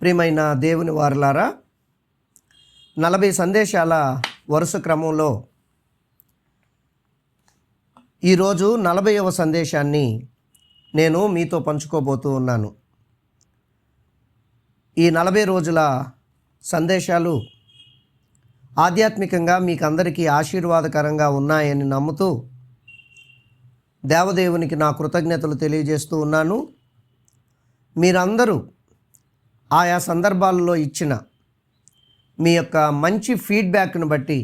ప్రియమైన దేవుని వారలారా, 40 సందేశాల వరుస క్రమంలో ఈరోజు 40వ సందేశాన్ని నేను మీతో పంచుకోబోతూ ఉన్నాను. ఈ 40 రోజుల సందేశాలు ఆధ్యాత్మికంగా మీకు అందరికీ ఆశీర్వాదకరంగా ఉన్నాయని నమ్ముతూ దేవదేవునికి నా కృతజ్ఞతలు తెలియజేస్తూ ఉన్నాను. మీరందరూ ఆయా సందర్భాలలో ఇచ్చిన మీ యొక్క మంచి ఫీడ్బ్యాక్ను బట్టి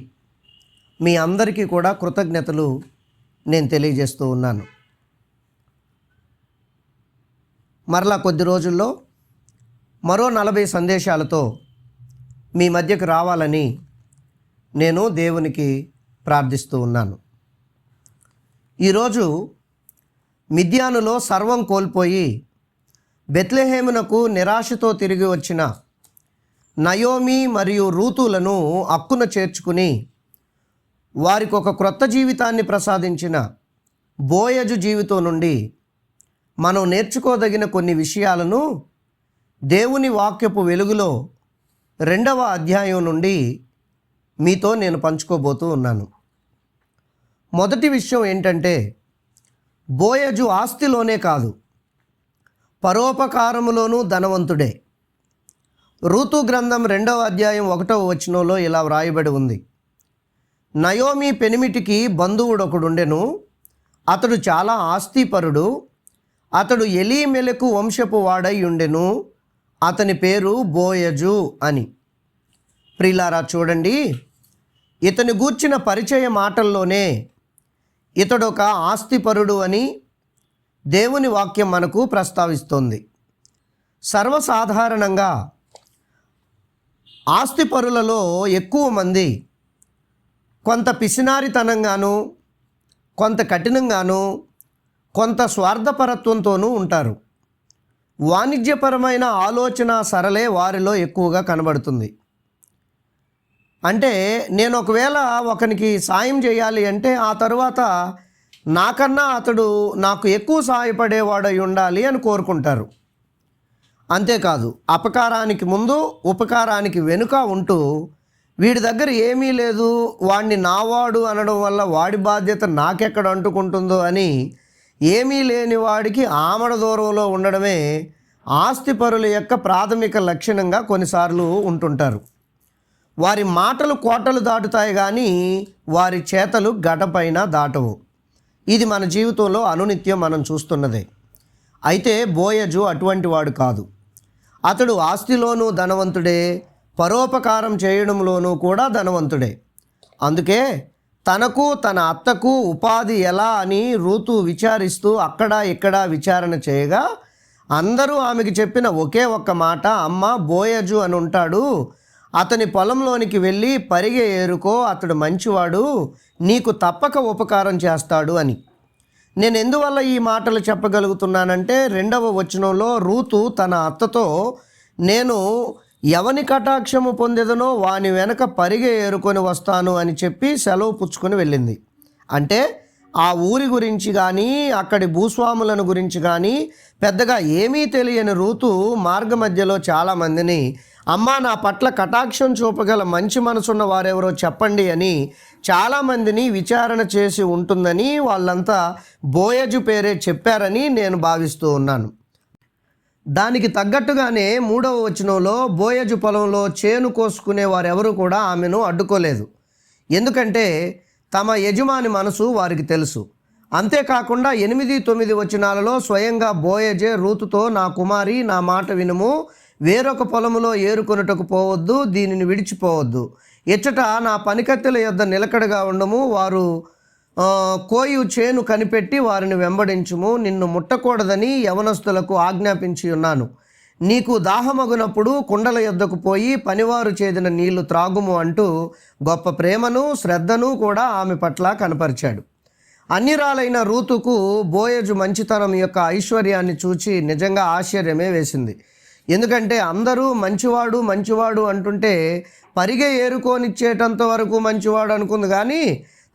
మీ అందరికీ కూడా కృతజ్ఞతలు నేను తెలియజేస్తూ ఉన్నాను. మరలా కొద్ది రోజుల్లో మరో 40 సందేశాలతో మీ మధ్యకు రావాలని నేను దేవునికి ప్రార్థిస్తూ ఉన్నాను. ఈరోజు మిద్యానులో సర్వం కోల్పోయి బెత్లెహేమునకు నిరాశతో తిరిగి వచ్చిన నయోమి మరియు రూతులను అక్కున చేర్చుకుని వారికి ఒక క్రొత్త జీవితాన్ని ప్రసాదించిన బోయజు జీవితం నుండి మనం నేర్చుకోదగిన కొన్ని విషయాలను దేవుని వాక్యపు వెలుగులో 2వ అధ్యాయం నుండి మీతో నేను పంచుకోబోతూ ఉన్నాను. మొదటి విషయం ఏంటంటే, బోయజు ఆస్తిలోనే కాదు, పరోపకారములోనూ ధనవంతుడే. రూతు గ్రంథం 2వ అధ్యాయం 1వ వచనంలో ఇలా వ్రాయబడి ఉంది: నయోమి పెనిమిటికి బంధువుడొకడుండెను, అతడు చాలా ఆస్తిపరుడు, అతడు ఎలీమెలకు వంశపు వాడై ఉండెను, అతని పేరు బోయజు అని. ప్రియులారా, చూడండి, ఇతని గూర్చిన పరిచయ మాటల్లోనే ఇతడొక ఆస్తిపరుడు అని దేవుని వాక్యం మనకు ప్రస్తావిస్తోంది. సర్వసాధారణంగా ఆస్తిపరులలో ఎక్కువ మంది కొంత పిసినారితనంగాను, కొంత కఠినంగాను, కొంత స్వార్థపరత్వంతోనూ ఉంటారు. వాణిజ్యపరమైన ఆలోచన సరళే వారిలో ఎక్కువగా కనబడుతుంది. అంటే నేను ఒకవేళ ఒకనికి సాయం చేయాలి అంటే ఆ తరువాత నాకన్నా అతడు నాకు ఎక్కువ సహాయపడేవాడై ఉండాలి అని కోరుకుంటారు. అంతేకాదు, అపకారానికి ముందు ఉపకారానికి వెనుక ఉంటూ వీడి దగ్గర ఏమీ లేదు, వాడిని నావాడు అనడం వల్ల వాడి బాధ్యత నాకెక్కడ అంటుకుంటుందో అని ఏమీ లేని వాడికి ఆమడ దూరంలో ఉండడమే ఆస్తిపరుల యొక్క ప్రాథమిక లక్షణంగా కొన్నిసార్లు ఉంటుంటారు. వారి మాటలు కోటలు దాటుతాయి కానీ వారి చేతలు గడపైన దాటవు. ఇది మన జీవితంలో అనునిత్యం మనం చూస్తున్నదే. అయితే బోయజు అటువంటి వాడు కాదు. అతడు ఆస్తిలోనూ ధనవంతుడే, పరోపకారం చేయడంలోనూ కూడా ధనవంతుడే. అందుకే తనకు తన అత్తకు ఉపాధి ఎలా అని రూతు విచారిస్తూ అక్కడ ఇక్కడ విచారణ చేయగా అందరూ ఆమెకి చెప్పిన ఒకే ఒక్క మాట: అమ్మ, బోయజు అని ఉంటాడు, అతని పొలంలోనికి వెళ్ళి పరిగె ఏరుకో, అతడు మంచివాడు, నీకు తప్పక ఉపకారం చేస్తాడు అని. నేను ఎందువల్ల ఈ మాటలు చెప్పగలుగుతున్నానంటే, 2వ వచనంలో రూతు తన అత్తతో నేను ఎవని కటాక్షము పొందేదనో వాని వెనక పరిగె ఏరుకొని వస్తాను అని చెప్పి సెలవు పుచ్చుకొని వెళ్ళింది. అంటే ఆ ఊరి గురించి కానీ అక్కడి భూస్వాములను గురించి కానీ పెద్దగా ఏమీ తెలియని రూతు మార్గ మధ్యలో చాలామందిని, అమ్మా, నా పట్ల కటాక్షం చూపగల మంచి మనసున్న వారెవరో చెప్పండి అని చాలామందిని విచారణ చేసి ఉంటుందని వాళ్ళంతా బోయజు పేరే చెప్పారని నేను భావిస్తూ ఉన్నాను. దానికి తగ్గట్టుగానే 3వ వచనంలో బోయజు పొలంలో చేను కోసుకునే వారెవరూ కూడా ఆమెను అడ్డుకోలేదు. ఎందుకంటే తమ యజమాని మనసు వారికి తెలుసు. అంతేకాకుండా 8, 9 వచనాలలో స్వయంగా బోయజే రూతుతో, నా కుమారి, నా మాట వినుము, వేరొక పొలములో ఏరుకొనుటకు పోవద్దు, దీనిని విడిచిపోవద్దు, ఎచ్చట నా పనికత్తెల యొద్ద నిలకడగా ఉండము, వారు కోయు చేను కనిపెట్టి వారిని వెంబడించుము, నిన్ను ముట్టకూడదని యవనస్తులకు ఆజ్ఞాపించి ఉన్నాను, నీకు దాహమగునప్పుడు కుండల యొద్దకు పోయి పనివారు చేదిన నీళ్లు త్రాగుము అంటూ గొప్ప ప్రేమను శ్రద్ధను కూడా ఆమె పట్ల కనపరిచాడు. అన్యురాలైన రూతుకు బోయజు మంచితనం యొక్క ఐశ్వర్యాన్ని చూచి నిజంగా ఆశ్చర్యమే వేసింది. ఎందుకంటే అందరూ మంచివాడు మంచివాడు అంటుంటే పరిగె ఏరుకోనిచ్చేటంత వరకు మంచివాడు అనుకుంది, కానీ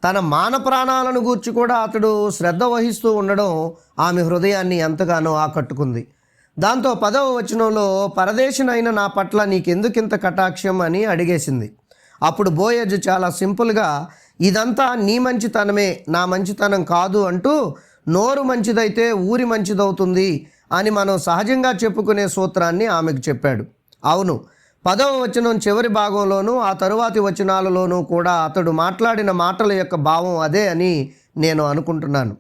తన మాన ప్రాణాలను గూర్చి కూడా అతడు శ్రద్ధ వహిస్తూ ఉండడం ఆమె హృదయాన్ని ఎంతగానో ఆకట్టుకుంది. దాంతో 10వ వచనంలో పరదేశినైన నా పట్ల నీకెందుకింత కటాక్షం అని అడిగేసింది. అప్పుడు బోయజు చాలా సింపుల్గా ఇదంతా నీ మంచితనమే, నా మంచితనం కాదు అంటూ నోరు మంచిదైతే ఊరి మంచిదవుతుంది అని మనం సహజంగా చెప్పుకునే సూత్రాన్ని ఆమెకు చెప్పాడు. అవును, 10వ వచనం చివరి భాగంలోనూ ఆ తరువాతి వచనాలలోనూ కూడా అతడు మాట్లాడిన మాటల యొక్క భావం అదే అని నేను అనుకుంటున్నాను.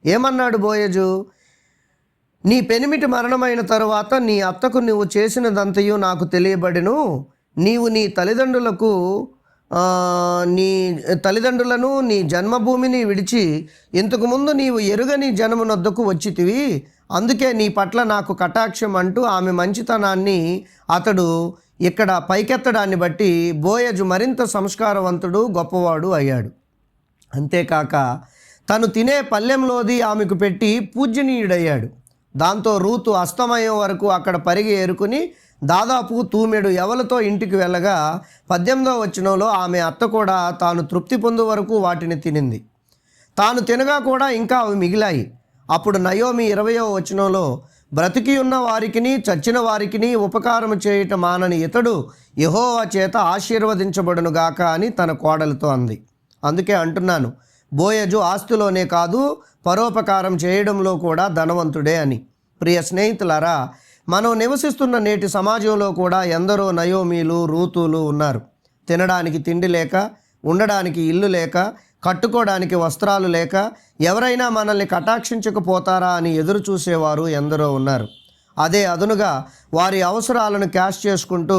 ఏమన్నాడు బోయజు? నీ పెనిమిటి మరణమైన తరువాత నీ అత్తకు నువ్వు చేసినదంతయు నాకు తెలియబడెను. నీవు నీ తల్లిదండ్రులను నీ జన్మభూమిని విడిచి ఇంతకుముందు నీవు ఎరుగని జనమునొద్దకు వచ్చితివి. అందుకే నీ పట్ల నాకు కటాక్షం అంటూ ఆమె మంచితనాన్ని అతడు ఇక్కడ పైకెత్తడాన్ని బట్టి బోయజు మరింత సంస్కారవంతుడు, గొప్పవాడు అయ్యాడు. అంతేకాక తను తినే పల్లెంలోది ఆమెకు పెట్టి పూజ్యనీయుడయ్యాడు. దాంతో రూతు అస్తమయం వరకు అక్కడ పరిగి ఏరుకుని దాదాపు తూమెడు ఎవలతో ఇంటికి వెళ్ళగా 18వ వచనంలో ఆమె అత్త కూడా తాను తృప్తి పొందు వరకు వాటిని తినింది. తాను తినగా కూడా ఇంకా అవి మిగిలాయి. అప్పుడు నయోమి 20వ వచనంలో బ్రతికి ఉన్న వారికిని చచ్చిన వారికిని ఉపకారం చేయటం మానని ఇతడు యెహోవా చేత ఆశీర్వదించబడునుగాక అని తన కోడలతో అంది. అందుకే అంటున్నాను, బోయజు ఆస్తిలోనే కాదు పరోపకారం చేయడంలో కూడా ధనవంతుడే అని. ప్రియ స్నేహితులారా, మనం నివసిస్తున్న నేటి సమాజంలో కూడా ఎందరో నయోమీలు, రూతులు ఉన్నారు. తినడానికి తిండి లేక, ఉండడానికి ఇల్లు లేక, కట్టుకోవడానికి వస్త్రాలు లేక, ఎవరైనా మనల్ని కటాక్షించకపోతారా అని ఎదురు చూసేవారు ఎందరో ఉన్నారు. అదే అదునుగా వారి అవసరాలను క్యాష్ చేసుకుంటూ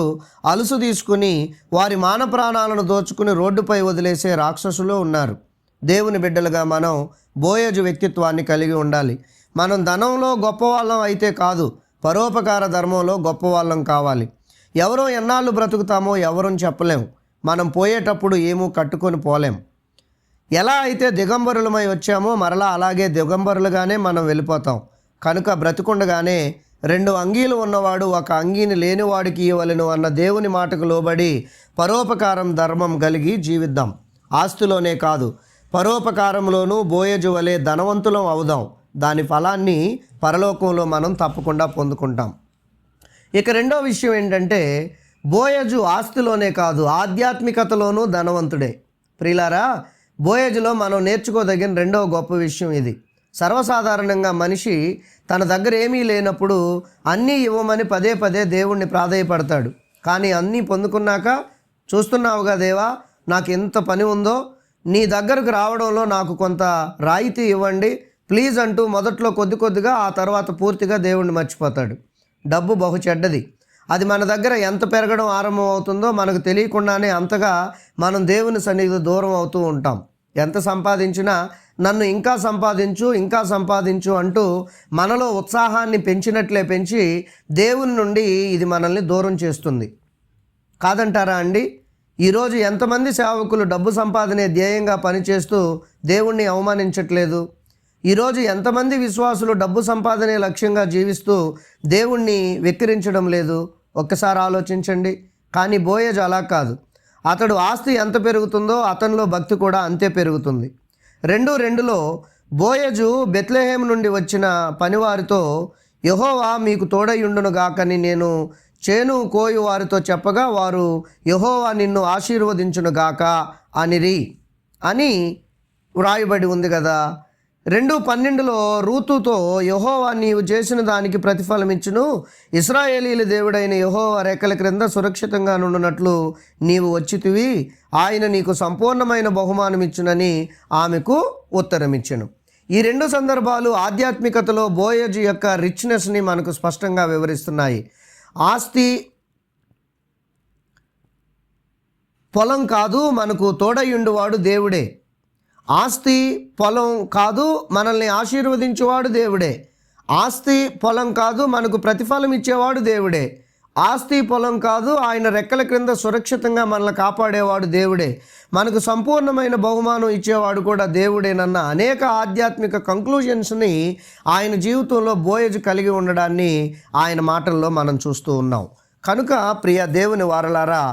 అలుసు తీసుకుని వారి మాన ప్రాణాలను దోచుకుని రోడ్డుపై వదిలేసే రాక్షసులు ఉన్నారు. దేవుని బిడ్డలుగా మనం బోయజు వ్యక్తిత్వాన్ని కలిగి ఉండాలి. మనం ధనంలో గొప్పవాళ్ళం అయితే కాదు, పరోపకార ధర్మంలో గొప్పవాళ్ళం కావాలి. ఎవరో ఎన్నాళ్ళు బ్రతుకుతామో ఎవరని చెప్పలేం. మనం పోయేటప్పుడు ఏమూ కట్టుకొని పోలేం. ఎలా అయితే దిగంబరులమై వచ్చామో మరలా అలాగే దిగంబరులుగానే మనం వెళ్ళిపోతాం. కనుక బ్రతికుండగానే 2 అంగీలు ఉన్నవాడు 1 అంగీని లేనివాడికి ఇవ్వవలెను అన్న దేవుని మాటకు లోబడి పరోపకారం ధర్మం కలిగి జీవిద్దాం. ఆస్తిలోనే కాదు, పరోపకారంలోనూ బోయజు వలె ధనవంతులం అవుదాం. దాని ఫలాన్ని పరలోకంలో మనం తప్పకుండా పొందుకుంటాం. ఇక రెండో విషయం ఏంటంటే, బోయజు ఆస్తిలోనే కాదు ఆధ్యాత్మికతలోనూ ధనవంతుడే. ప్రియులారా, బోయజులో మనం నేర్చుకోదగిన రెండవ గొప్ప విషయం ఇది. సర్వసాధారణంగా మనిషి తన దగ్గర ఏమీ లేనప్పుడు అన్నీ ఇవ్వమని పదే పదే దేవుణ్ణి ప్రాధేయపడతాడు. కానీ అన్నీ పొందుకున్నాక, చూస్తున్నావుగా దేవా, నాకు ఎంత పని ఉందో, నీ దగ్గరకు రావడంలో నాకు కొంత రాయితీ ఇవ్వండి ప్లీజ్ అంటూ మొదట్లో కొద్ది కొద్దిగా, ఆ తర్వాత పూర్తిగా దేవుణ్ణి మర్చిపోతాడు. డబ్బు బహు చెడ్డది. అది మన దగ్గర ఎంత పెరగడం ఆరంభం అవుతుందో మనకు తెలియకుండానే అంతగా మనం దేవుని సన్నిధిలో దూరం అవుతూ ఉంటాం. ఎంత సంపాదించినా నన్ను ఇంకా సంపాదించు, ఇంకా సంపాదించు అంటూ మనలో ఉత్సాహాన్ని పెంచినట్లే పెంచి దేవుని నుండి ఇది మనల్ని దూరం చేస్తుంది. కాదంటారా అండి? ఈరోజు ఎంతమంది సేవకులు డబ్బు సంపాదనే ధ్యేయంగా పనిచేస్తూ దేవుణ్ణి అవమానించట్లేదు? ఈరోజు ఎంతమంది విశ్వాసులు డబ్బు సంపాదనే లక్ష్యంగా జీవిస్తూ దేవుణ్ణి వెక్కిరించడం లేదు? ఒక్కసారి ఆలోచించండి. కానీ బోయజు అలా కాదు. అతడు ఆస్తి ఎంత పెరుగుతుందో అతనిలో భక్తి కూడా అంతే పెరుగుతుంది. 2:2లో బోయజు బెత్లెహేము నుండి వచ్చిన పనివారితో యెహోవా మీకు తోడయుండును గాకని నేను చేను కోయు వారితో చెప్పగా వారు యెహోవా నిన్ను ఆశీర్వదించును గాక అనిరి అని వ్రాయబడి ఉంది కదా. 2:12లో రూతుతో యెహోవా నీవు చేసిన దానికి ప్రతిఫలం ఇచ్చును, ఇశ్రాయేలీల దేవుడైన యెహోవా రెక్కల క్రింద సురక్షితంగా నుండునట్లు నీవు వచ్చితివి, ఆయన నీకు సంపూర్ణమైన బహుమానం ఇచ్చునని ఆమెకు ఉత్తరమిచ్చెను. ఈ 2 సందర్భాలు ఆధ్యాత్మికతలో బోయజు యొక్క రిచ్నెస్ని మనకు స్పష్టంగా వివరిస్తున్నాయి. ఆస్తి పొలం కాదు, మనకు తోడయుండువాడు దేవుడే. ఆస్తి పొలం కాదు, మనల్ని ఆశీర్వదించేవాడు దేవుడే. ఆస్తి పొలం కాదు, మనకు ప్రతిఫలం ఇచ్చేవాడు దేవుడే. ఆస్తి పొలం కాదు, ఆయన రెక్కల క్రింద సురక్షితంగా మనల్ని కాపాడేవాడు దేవుడే. మనకు సంపూర్ణమైన బహుమానం ఇచ్చేవాడు కూడా దేవుడేనన్న అనేక ఆధ్యాత్మిక కంక్లూజన్స్ని ఆయన జీవితంలో బోయజు కలిగి ఉండడాన్ని ఆయన మాటల్లో మనం చూస్తూ ఉన్నాం. కనుక ప్రియ దేవుని వారలారా,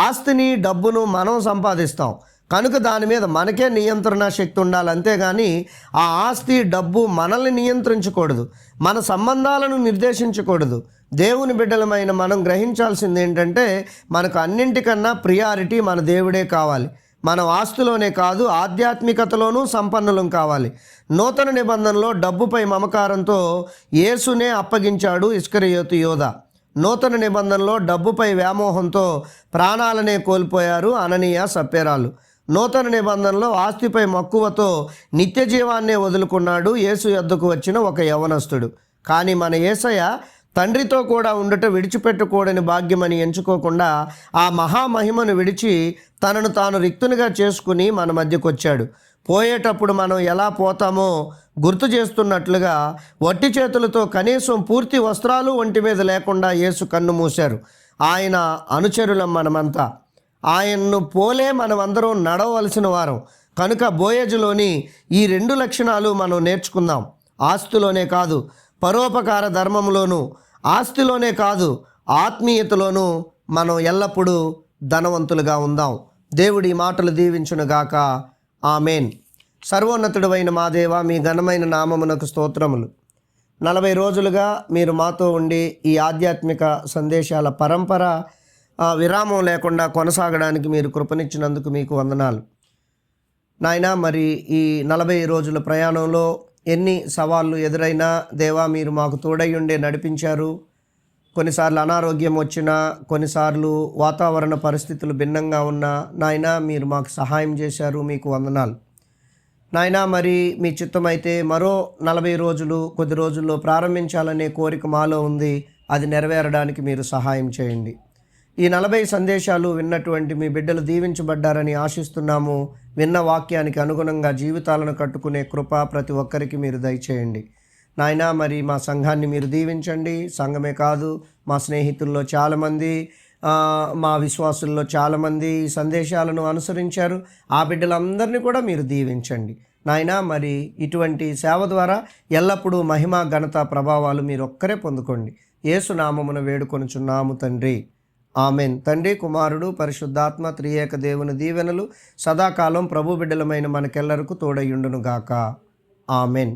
ఆస్తిని డబ్బును మనం సంపాదిస్తాం, కనుక దాని మీద మనకే నియంత్రణ శక్తి ఉండాలి, అంతేగాని ఆ ఆస్తి డబ్బు మనల్ని నియంత్రించకూడదు, మన సంబంధాలను నిర్దేశించకూడదు. దేవుని బిడ్డలమైన మనం గ్రహించాల్సింది ఏంటంటే, మనకు అన్నింటికన్నా ప్రియారిటీ మన దేవుడే కావాలి. మనం ఆస్తులోనే కాదు, ఆధ్యాత్మికతలోనూ సంపన్నులం కావాలి. నూతన నిబంధనలో డబ్బుపై మమకారంతో యేసునే అప్పగించాడు ఇస్కరియోతు యోధా. నూతన నిబంధనలో డబ్బుపై వ్యామోహంతో ప్రాణాలనే కోల్పోయారు అననీయ సప్యరాలు. నూతన నిబంధనలో ఆస్తిపై మక్కువతో నిత్య జీవాన్నే వదులుకున్నాడు యేసు యొద్దకు వచ్చిన ఒక యవనస్తుడు. కానీ మన యేసయ్య తండ్రితో కూడా ఉండుట విడిచిపెట్టకూడని భాగ్యమని ఎంచుకోకుండా ఆ మహామహిమను విడిచి తనను తాను రిక్తునిగా చేసుకుని మన మధ్యకు వచ్చాడు. పోయేటప్పుడు మనం ఎలా పోతామో గుర్తు చేస్తున్నట్లుగా వట్టి చేతులతో కనీసం పూర్తి వస్త్రాలు ఒంటి మీద లేకుండా యేసు కన్ను మూశారు. ఆయన అనుచరులం మనమంతా. ఆయన్ను పోలే మనమందరం నడవలసిన వారం. కనుక బోయజులోని ఈ 2 లక్షణాలు మనం నేర్చుకుందాం. ఆస్తిలోనే కాదు, పరోపకార ధర్మంలోనూ, ఆస్తిలోనే కాదు, ఆత్మీయతలోనూ మనం ఎల్లప్పుడూ ధనవంతులుగా ఉందాం. దేవుడి మాటలు దీవించునుగాక. ఆమెన్. సర్వోన్నతుడైన మా దేవ, మీ ఘనమైన నామమునకు స్తోత్రములు. 40 రోజులుగా మీరు మాతో ఉండి ఈ ఆధ్యాత్మిక సందేశాల పరంపర విరామం లేకుండా కొనసాగడానికి మీరు కృపనిచ్చినందుకు మీకు వందనాలు నాయనా. మరి ఈ 40 రోజుల ప్రయాణంలో ఎన్ని సవాళ్ళు ఎదురైనా దేవా, మీరు మాకు తోడయ్యుండే నడిపించారు. కొన్నిసార్లు అనారోగ్యం వచ్చినా, కొన్నిసార్లు వాతావరణ పరిస్థితులు భిన్నంగా ఉన్నా నాయనా, మీరు మాకు సహాయం చేశారు. మీకు వందనాలు నాయనా. మరి మీ చిత్తమైతే మరో 40 రోజులు కొద్ది రోజుల్లో ప్రారంభించాలనే కోరిక మాలో ఉంది. అది నెరవేరడానికి మీరు సహాయం చేయండి. ఈ 40 సందేశాలు విన్నటువంటి మీ బిడ్డలు దీవించబడ్డారని ఆశిస్తున్నాము. విన్న వాక్యానికి అనుగుణంగా జీవితాలను కట్టుకునే కృప ప్రతి ఒక్కరికి మీరు దయచేయండి నాయనా. మరి మా సంఘాన్ని మీరు దీవించండి. సంఘమే కాదు, మా స్నేహితుల్లో చాలామంది, మా విశ్వాసుల్లో చాలామంది ఈ సందేశాలను అనుసరించారు. ఆ బిడ్డలందరినీ కూడా మీరు దీవించండి నాయనా. మరి ఇటువంటి సేవ ద్వారా ఎల్లప్పుడూ మహిమ, ఘనత, ప్రభావాలు మీరు ఒక్కరే పొందుకోండి. యేసు నామమున వేడుకొనుచున్నాము తండ్రి. ఆమెన్. తండ్రి, కుమారుడు, పరిశుద్ధాత్మ త్రియేక దేవుని దీవెనలు సదాకాలం ప్రభు బిడ్డలమైన మనకెల్లరకు తోడయుండును గాక. ఆమెన్.